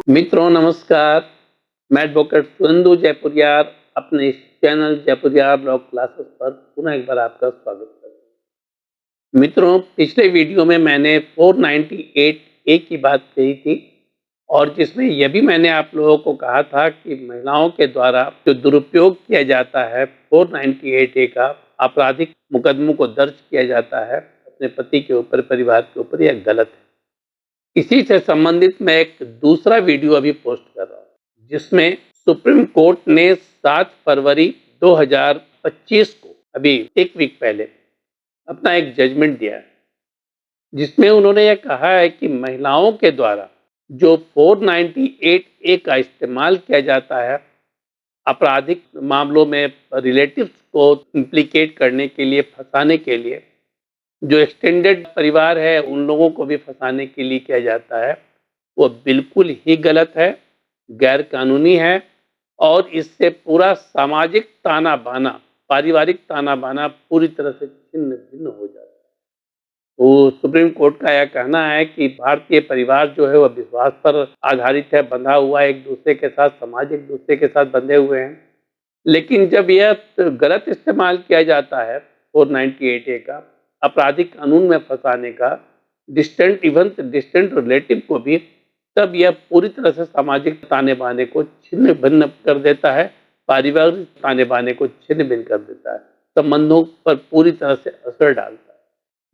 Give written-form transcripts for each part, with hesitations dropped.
मित्रों नमस्कार। मैं एडवोकेट सुरेंदु जयपुरियार अपने इस चैनल जयपुरियार लॉ क्लासेस पर पुनः एक बार आपका स्वागत करता हूँ। मित्रों, पिछले वीडियो में मैंने 498 ए की बात कही थी और जिसमें यह भी मैंने आप लोगों को कहा था कि महिलाओं के द्वारा जो दुरुपयोग किया जाता है 498 ए का आपराधिक मुकदमों को दर्ज किया जाता है अपने पति के ऊपर, परिवार के ऊपर, यह गलत है। इसी से संबंधित मैं एक दूसरा वीडियो अभी पोस्ट कर रहा हूँ जिसमें सुप्रीम कोर्ट ने 7 फरवरी 2025 को, अभी एक वीक पहले, अपना एक जजमेंट दिया है जिसमें उन्होंने यह कहा है कि महिलाओं के द्वारा जो 498 ए का इस्तेमाल किया जाता है आपराधिक मामलों में रिलेटिव्स को इम्प्लीकेट करने के लिए, फंसाने के लिए, जो एक्सटेंडेड परिवार है उन लोगों को भी फंसाने के लिए किया जाता है, वो बिल्कुल ही गलत है, गैर कानूनी है और इससे पूरा सामाजिक ताना बाना, पारिवारिक ताना बाना पूरी तरह से छिन्न भिन्न हो जाता है। तो सुप्रीम कोर्ट का यह कहना है कि भारतीय परिवार जो है वह विश्वास पर आधारित है, बंधा हुआ है, एक दूसरे के साथ, समाज एक दूसरे के साथ बंधे हुए हैं। लेकिन जब यह गलत इस्तेमाल किया जाता है 498 ए का आपराधिक कानून में फंसाने का, डिस्टेंट रिलेटिव को भी, तब यह पूरी तरह से सामाजिक ताने बाने को छिन्न भिन्न कर देता है, पारिवारिक ताने बाने को छिन्न भिन्न कर देता है, संबंधों पर पूरी तरह से असर डालता है।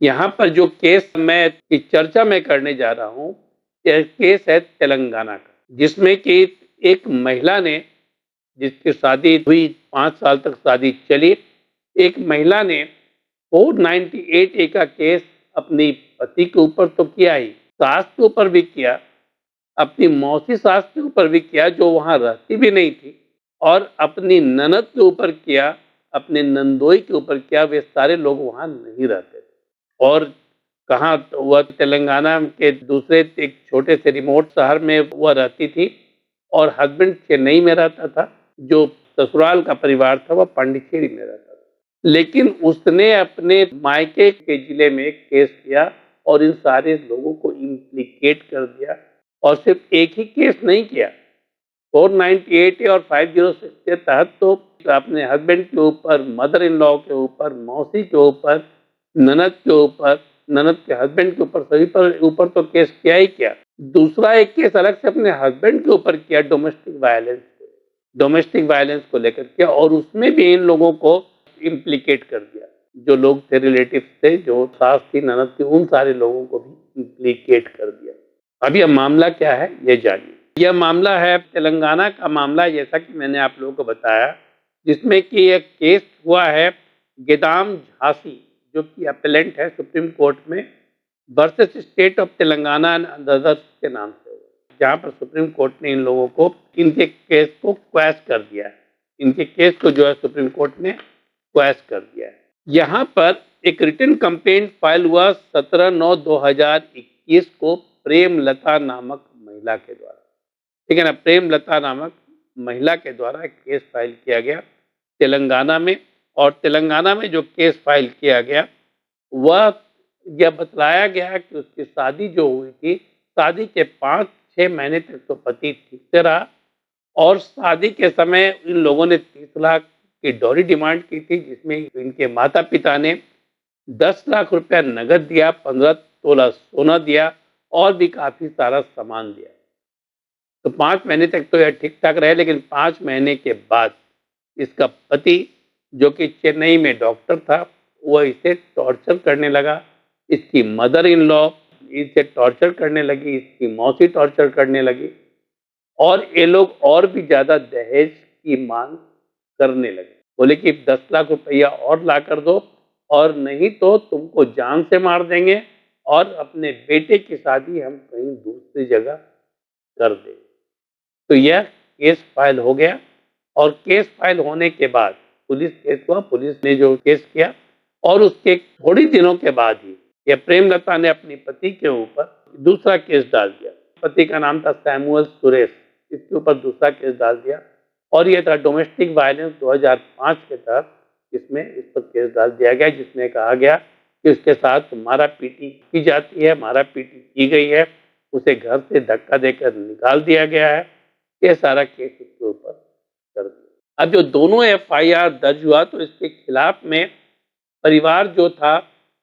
यहाँ पर जो केस मैं की चर्चा में करने जा रहा हूँ, यह केस है तेलंगाना का, जिसमें कि एक महिला ने, जिसकी शादी हुई, 5 साल तक शादी चली, एक महिला ने 498 ए का केस अपनी पति के ऊपर तो किया ही, सास के ऊपर भी किया, अपनी मौसी सास के ऊपर भी किया जो वहां रहती भी नहीं थी, और अपनी ननद के ऊपर किया, अपने नंदोई के ऊपर किया। वे सारे लोग वहां नहीं रहते थे और कहाँ, वह तेलंगाना के दूसरे एक छोटे से रिमोट शहर में वह रहती थी और हस्बैंड चेन्नई में रहता था। जो ससुराल का परिवार था वह पांडिचेरी में रहता था। लेकिन उसने अपने मायके के जिले में केस किया और इन सारे लोगों को इम्प्लीकेट कर दिया। और सिर्फ एक ही केस नहीं किया, 498 और 506 के तहत तो अपने हस्बैंड के ऊपर, मदर इन लॉ के ऊपर, मौसी के ऊपर, ननद के ऊपर, ननद के हस्बैंड के ऊपर, सभी पर ऊपर तो केस किया ही किया। दूसरा एक केस अलग से अपने हस्बैंड के ऊपर किया, डोमेस्टिक वायलेंस को लेकर किया, और उसमें भी इन लोगों को इम्प्लीकेट कर दिया। जो लोग थे रिलेटिव थे, जो सास थी, ननद थी, उन सारे लोगों को भी इम्प्लीकेट कर दिया। अब यह मामला क्या है ये जानिए। यह मामला है तेलंगाना का मामला, जैसा कि मैंने आप लोगों को बताया, जिसमें कि एक केस हुआ है गेदाम झांसी, जो कि अपेलेंट है सुप्रीम कोर्ट में, versus state of Telangana and others के नाम से, जहां पर सुप्रीम कोर्ट ने इन लोगों को, इनके केस को क्वैश कर दिया है। इनके केस को जो है सुप्रीम कोर्ट ने क्वैश कर दिया है। यहाँ पर एक रिटन कंप्लेंट फाइल हुआ 17/9/2021 को प्रेमलता नामक महिला के द्वारा, ठीक है ना, प्रेमलता नामक महिला के द्वारा एक केस फाइल किया गया तेलंगाना में। और तेलंगाना में जो केस फाइल किया गया, वह यह बतलाया गया कि उसकी शादी जो हुई थी, शादी के 5-6 महीने तक तो पति ठीक से रहा और शादी के समय इन लोगों ने 30 लाख की डॉरी डिमांड की थी, जिसमें इनके माता पिता ने 10 लाख रुपया नगद दिया, 15 तोला सोना दिया और भी काफी सारा सामान दिया। तो 5 महीने तक तो यह ठीक ठाक रहे, लेकिन 5 महीने के बाद इसका पति, जो कि चेन्नई में डॉक्टर था, वह इसे टॉर्चर करने लगा। इसकी मदर इन लॉ इसे टॉर्चर करने लगी, इसकी मौसी टॉर्चर करने लगी, और ये लोग और भी ज्यादा दहेज की मांग करने लगे। बोले कि 10 लाख रुपया और ला कर दो, और नहीं तो तुमको जान से मार देंगे और अपने बेटे की शादी हम कहीं दूसरी जगह कर देंगे। तो यह केस फाइल हो गया, और केस फाइल होने के बाद पुलिस केस हुआ, पुलिस ने जो केस किया, और उसके थोड़ी दिनों के बाद ही यह प्रेमलता ने अपने पति के ऊपर दूसरा केस डाल दिया। पति का नाम था सैमुअल सुरेश, इसके ऊपर दूसरा केस डाल दिया, और यह था डोमेस्टिक वायलेंस 2005 के तहत। इसमें इस पर केस डाल दिया गया, जिसमें कहा गया कि उसके साथ मारा पीटी की जाती है, मारा पीटी की गई है, उसे घर से धक्का देकर निकाल दिया गया है। ये सारा केस उसके ऊपर कर दिया। अब जो दोनों एफआईआर दर्ज हुआ तो इसके खिलाफ में परिवार जो था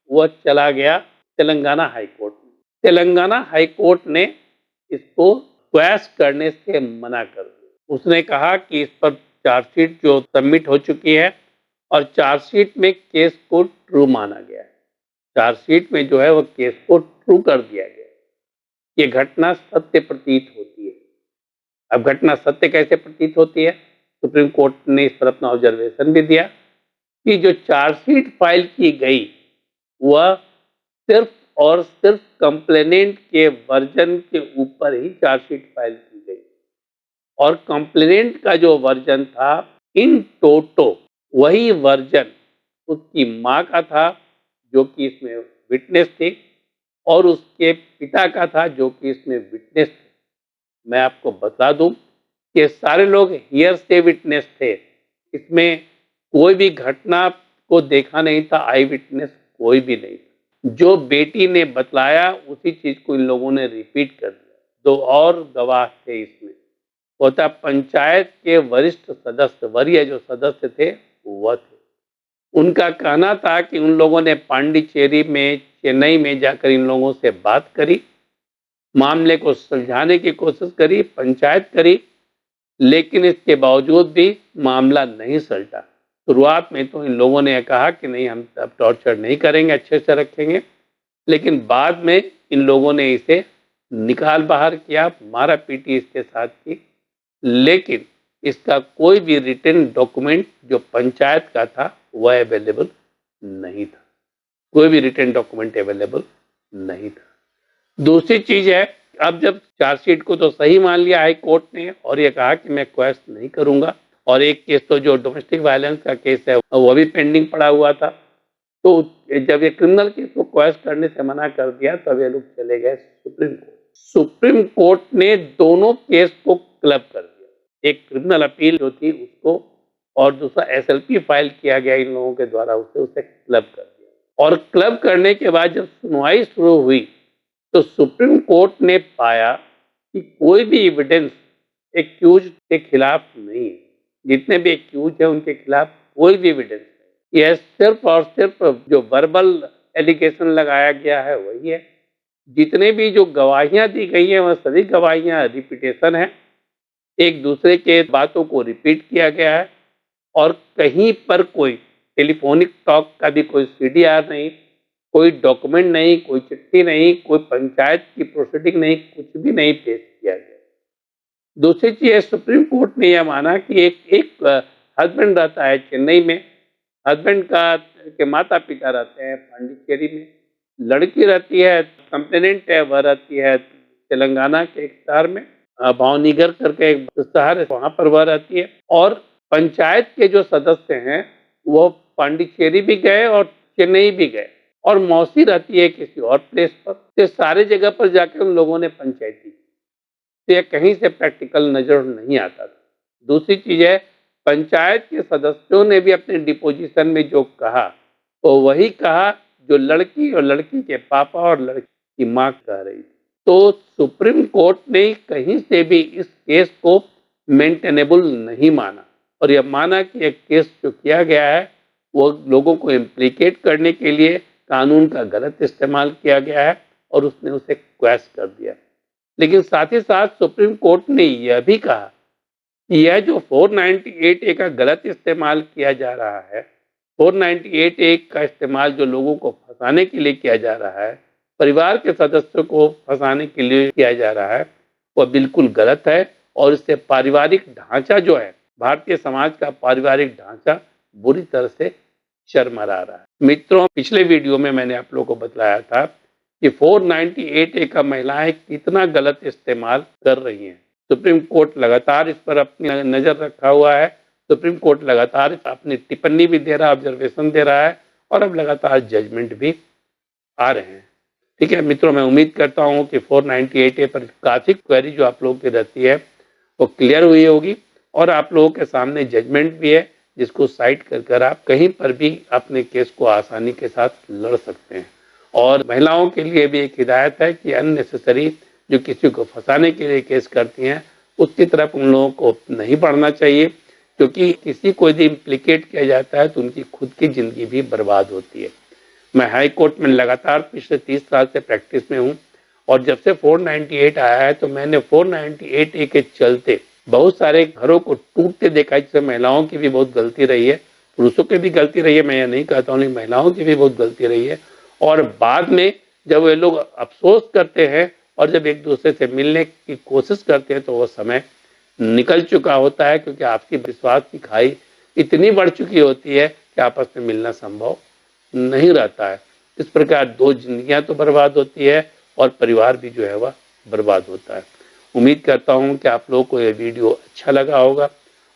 वह चला गया तेलंगाना हाई कोर्ट में। तेलंगाना हाई कोर्ट ने इसको क्वैश करने से मना कर दिया। उसने कहा कि इस पर चार्जशीट जो सबमिट हो चुकी है और चार्जशीट में केस को ट्रू माना गया है। चार्जशीट में जो है वो केस को ट्रू कर दिया गया। ये घटना सत्य प्रतीत होती है। अब घटना सत्य कैसे प्रतीत होती है? सुप्रीम कोर्ट ने इस पर अपना ऑब्जर्वेशन भी दिया कि जो चार्जशीट फाइल की गई वह सिर्फ और सिर्फ कंप्लेनेंट के वर्जन के ऊपर ही चार्जशीट फाइल की गई और कंप्लेनेंट का जो वर्जन था इन टोटो वही वर्जन उसकी मां का था जो कि इसमें विटनेस थी और उसके पिता का था जो कि इसमें विटनेस थे। मैं आपको बता दूं कि सारे लोग हियर से विटनेस थे। इसमें कोई भी घटना को देखा नहीं था, आई विटनेस कोई भी नहीं था। जो बेटी ने बतलाया उसी चीज को इन लोगों ने रिपीट कर दिया। दो और गवाह थे इसमें, वो था पंचायत के वरिष्ठ सदस्य, वरीय जो सदस्य थे वह थे। उनका कहना था कि उन लोगों ने पांडिचेरी में, चेन्नई में जाकर इन लोगों से बात करी, मामले को सुलझाने की कोशिश करी, पंचायत करी, लेकिन इसके बावजूद भी मामला नहीं सुलझा। शुरुआत में तो इन लोगों ने कहा कि नहीं, हम अब टॉर्चर नहीं करेंगे, अच्छे से रखेंगे, लेकिन बाद में इन लोगों ने इसे निकाल बाहर किया, मारा पीटी इसके साथ की, लेकिन इसका कोई भी रिटन डॉक्यूमेंट जो पंचायत का था वह अवेलेबल नहीं था। कोई भी रिटन डॉक्यूमेंट अवेलेबल नहीं था। दूसरी चीज है, अब जब चार्जशीट को तो सही मान लिया हाई कोर्ट ने और ये कहा कि मैं क्वेश नहीं करूंगा, और एक केस तो जो डोमेस्टिक वायलेंस का केस है वो भी पेंडिंग पड़ा हुआ था, तो जब ये क्रिमिनल केस को क्वेश करने से मना कर दिया तब ये लोग चले गए सुप्रीम कोर्ट। सुप्रीम कोर्ट ने दोनों केस को क्लब कर दिया। एक क्रिमिनल अपील जो थी उसको और दूसरा एसएलपी फाइल किया गया इन लोगों के द्वारा, उसे क्लब कर दिया। और क्लब करने के बाद जब सुनवाई शुरू हुई तो सुप्रीम कोर्ट ने पाया कि कोई भी एविडेंस एक्यूज के खिलाफ नहीं है। जितने भी एक्यूज है उनके खिलाफ कोई भी एविडेंस नहीं। यह सिर्फ और सिर्फ जो वर्बल एलिगेशन लगाया गया है वही है। जितने भी जो गवाहियां दी गई हैं वह सभी गवाहियां रिपीटेशन है, एक दूसरे के बातों को रिपीट किया गया है और कहीं पर कोई टेलीफोनिक टॉक का भी कोई सीडीआर नहीं, कोई डॉक्यूमेंट नहीं, कोई चिट्ठी नहीं, कोई पंचायत की प्रोसीडिंग नहीं, कुछ भी नहीं पेश किया गया। दूसरी चीज, सुप्रीम कोर्ट ने यह माना कि एक हस्बैंड रहता है चेन्नई में, हस्बैंड का के माता पिता रहते हैं पांडिचेरी में, लड़की रहती है कंप्लेनेंट है वह रहती है तेलंगाना के एक शहर में, भावनगर करके एक शहर है वहां पर वह रहती है, और पंचायत के जो सदस्य हैं वो पांडिचेरी भी गए और चेन्नई भी गए, और मौसी रहती है किसी और प्लेस पर। तो सारे जगह पर जाकर उन लोगों ने पंचायती, तो यह कहीं से प्रैक्टिकल नजर नहीं आता था। दूसरी चीज है, पंचायत के सदस्यों ने भी अपने डिपोजिशन में जो कहा वो वही कहा जो लड़की और लड़की के पापा और लड़की की मां कह रही थी। तो सुप्रीम कोर्ट ने कहीं से भी इस केस को मेंटेनेबल नहीं माना और यह माना कि यह केस जो किया गया है वो लोगों को इम्प्लीकेट करने के लिए कानून का गलत इस्तेमाल किया गया है और उसने उसे क्वैश कर दिया। लेकिन साथ ही साथ सुप्रीम कोर्ट ने यह भी कहा कि यह जो 498A का गलत इस्तेमाल किया जा रहा है, 498A का इस्तेमाल जो लोगों को फंसाने के लिए किया जा रहा है, परिवार के सदस्यों को फंसाने के लिए किया जा रहा है, वह बिल्कुल गलत है और इससे पारिवारिक ढांचा जो है, भारतीय समाज का पारिवारिक ढांचा बुरी तरह से शर्मरा रहा है। मित्रों, पिछले वीडियो में मैंने आप लोगों को बताया था कि 498A का महिलाएं कितना गलत इस्तेमाल कर रही हैं। सुप्रीम कोर्ट लगातार इस पर अपनी नजर रखा हुआ है। सुप्रीम कोर्ट लगातार अपनी टिप्पणी भी दे रहा है, ऑब्जर्वेशन दे रहा है और अब लगातार जजमेंट भी आ रहे हैं। ठीक है मित्रों, मैं उम्मीद करता हूं कि 498A पर काफी क्वेरी जो आप लोगों की रहती है वो क्लियर हुई होगी और आप लोगों के सामने जजमेंट भी है जिसको साइट कर आप कहीं पर भी अपने केस को आसानी के साथ लड़ सकते हैं। और महिलाओं के लिए भी एक हिदायत है कि अननेसेसरी जो किसी को फंसाने के लिए केस करती हैं, उसकी तरफ उन लोगों को नहीं बढ़ना चाहिए, क्योंकि किसी को यदि इम्प्लीकेट किया जाता है तो उनकी खुद की ज़िंदगी भी बर्बाद होती है। मैं हाई कोर्ट में लगातार पिछले 30 साल से प्रैक्टिस में हूँ और जब से 498 आया है तो मैंने 498 के चलते बहुत सारे घरों को टूटते देखा है, जिसमें महिलाओं की भी बहुत गलती रही है, पुरुषों की भी गलती रही है, मैं ये नहीं कहता हूँ, लेकिन महिलाओं की भी बहुत गलती रही है। और बाद में जब वे लोग अफसोस करते हैं और जब एक दूसरे से मिलने की कोशिश करते हैं तो वो समय निकल चुका होता है, क्योंकि आपकी विश्वास की खाई इतनी बढ़ चुकी होती है कि आपस में मिलना संभव नहीं रहता है। इस प्रकार दो जिंदगियां तो बर्बाद होती है और परिवार भी जो है वह बर्बाद होता है। उम्मीद करता हूं कि आप लोगों को ये वीडियो अच्छा लगा होगा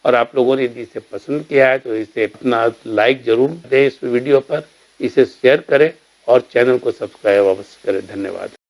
और आप लोगों ने यदि इसे पसंद किया है तो इसे अपना लाइक जरूर दें इस वीडियो पर, इसे शेयर करें और चैनल को सब्सक्राइब अवश्य करें। धन्यवाद।